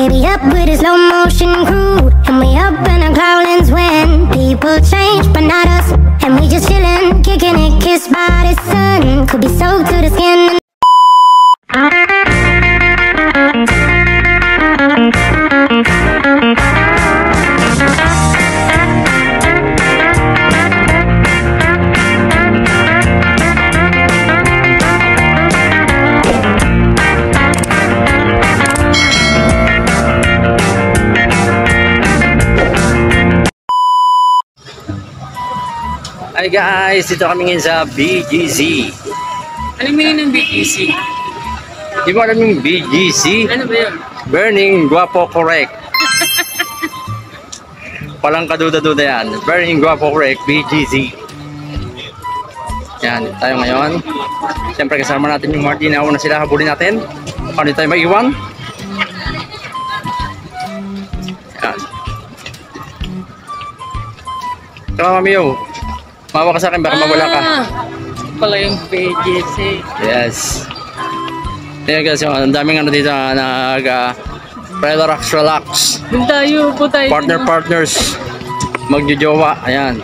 Baby up with a slow motion crew, and we up in our growlings when people change, but not us. And we just chillin', kicking it, kissed by the sun. Could be soaked to the skin. Hi guys, dito kami ngayon sa BGC. Ano meaning ng BGC? Di mo alam yung BGC? Ano ba yun? Burning Guapo Correct. Palang kaduda-duda yan. Burning Guapo Correct, BGC. Yan, tayo ngayon. Siyempre kasama natin yung Marty. Nauna sila, habulin natin. Paano tayo maiwan? Yan. Kama Mamiyo. Mawa ka sa akin, baka mawala ka. Pala yung BGC. Yes. Ayan guys, ang daming ano dito relax. Doon tayo, po tayo. Partners. Magjojowa. Ayan.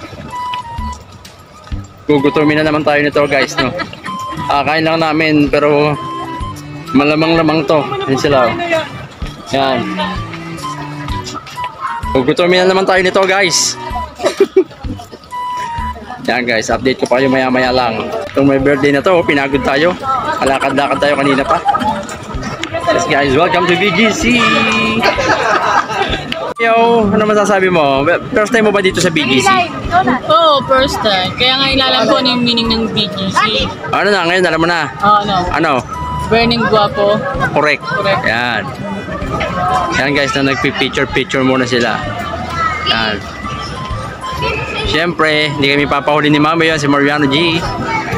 Gugutumin na naman tayo nito guys, no? Kain lang namin, pero malamang-lamang to. Ayan sila. Ayan. Gugutumin na naman tayo nito guys. Yan guys, update ko pa kayo maya-maya lang. Itong may birthday na to, pinagod tayo. Alakad-lakad tayo kanina pa. Yes guys, welcome to BGC! Yo, ano masasabi mo? First time mo ba dito sa BGC? Oo, first time. Kaya nga ilalam ko ano yung meaning ng BGC. Ano na, ngayon alam mo na? Ano? Burning Guapo. Correct. Yan. Yan guys, na nagpi-picture muna sila. Yan. Siyempre, hindi kami papahuli ni Mama yun, si Mariano G,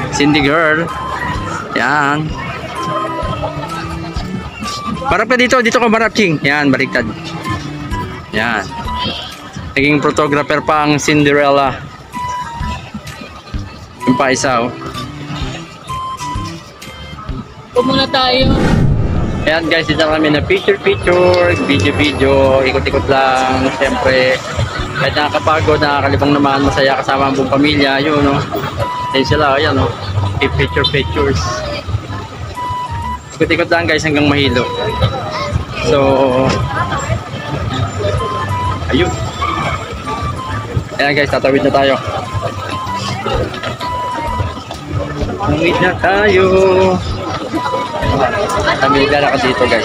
Cindy Girl. Yan. Marap ka dito ko marap, Ching. Yan, baliktad. Yan. Naging photographer pa ang Cinderella. Yung pa isa, oh. Muna tayo. Ayan guys, dito kami na picture, video, ikot-ikot lang. Siyempre, kahit nakakapagod, nakakalibang naman, masaya kasama ang buong pamilya, yun, no? Ayun sila, ayan, no? Pictures. Ikot-ikot lang guys hanggang mahilo. So, ayun. Ayan guys, tatawid na tayo. Tawid na tayo. Kami lalakad dito guys.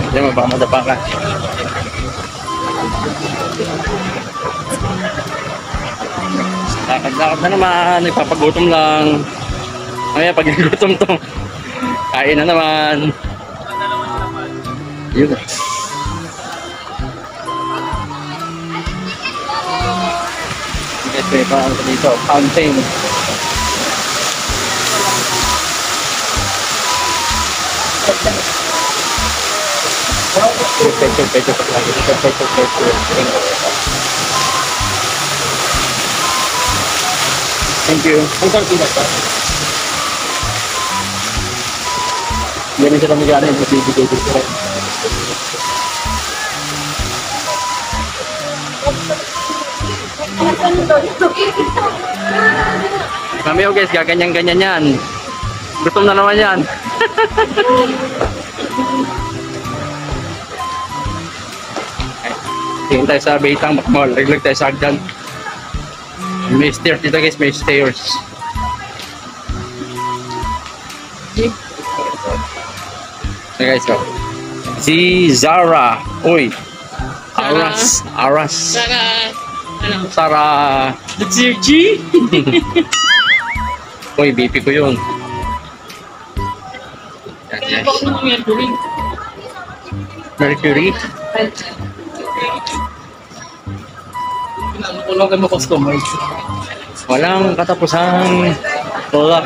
Hindi mo, baka madapa ka. Lakad-lakad na naman, nagpapagutom lang. Mamaya pag nagutom to, kain na naman. Yun. May parang dito, fountain. Thank you. Hindi rin sila magana yung magbibigay dito. Mami, oh guys, gaganyan-ganyan yan. Gutom na naman yan. Tingin tayo sa Beitang Mall. Laglag tayo sa Agdan. May stairs dito guys, may stairs. So guys, oh. Si Zara. Uy. Aras. Sarah. That's your G? Uy, BP ko yun. Yan. Mercury. Pinakulogan mo customers. Walang katapusan. Pero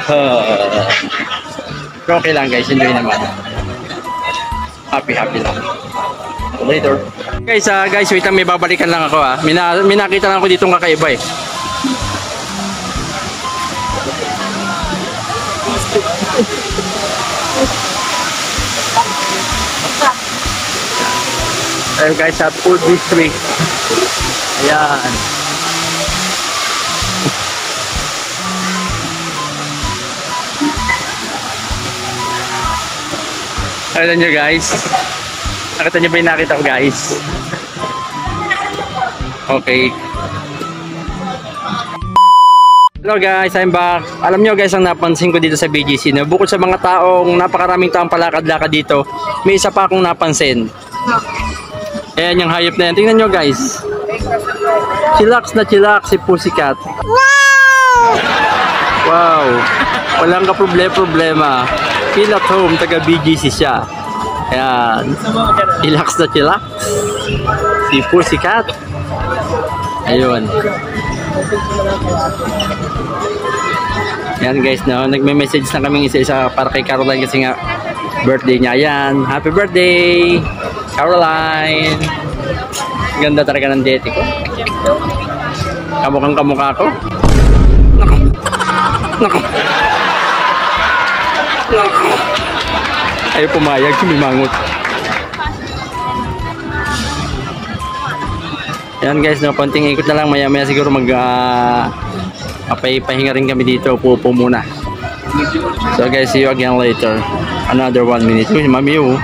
okay lang guys, enjoy naman. Happy lang. Later. Guys, wait lang, may babalikan lang ako ah. May nakita lang ako ditong kakaiba eh. Ayun guys, sa food district. Ayan. Nakita nyo guys? Nakita nyo ba yung nakita ko guys? Okay. Hello guys, I'm back. Alam nyo guys, ang napansin ko dito sa BGC, na bukod sa mga taong napakaraming taong palakad-lakad dito, may isa pa akong napansin. Ayan yung hayop na yan. Tingnan nyo guys. Chillax na chillax si Pussycat. Wow! Walang ka-problema. Feel at home, taga BGC siya. Ayan. Chillax na chillax si Pussycat. Ayun. Ayan guys, no? Nagme-message na kaming isa-isa para kay Caroline kasi nga birthday niya. Ayan. Happy birthday! Caroline! Ganda talaga ng dete ko. Kamukhang kamukha ko. Nako. Ayaw pumayag, sumimangot. Ayan guys, no, konting ikot na lang. Maya-maya siguro pahinga rin kami dito. Upo muna. So guys, see you again later. Another 1 minute. Uy, mami oh.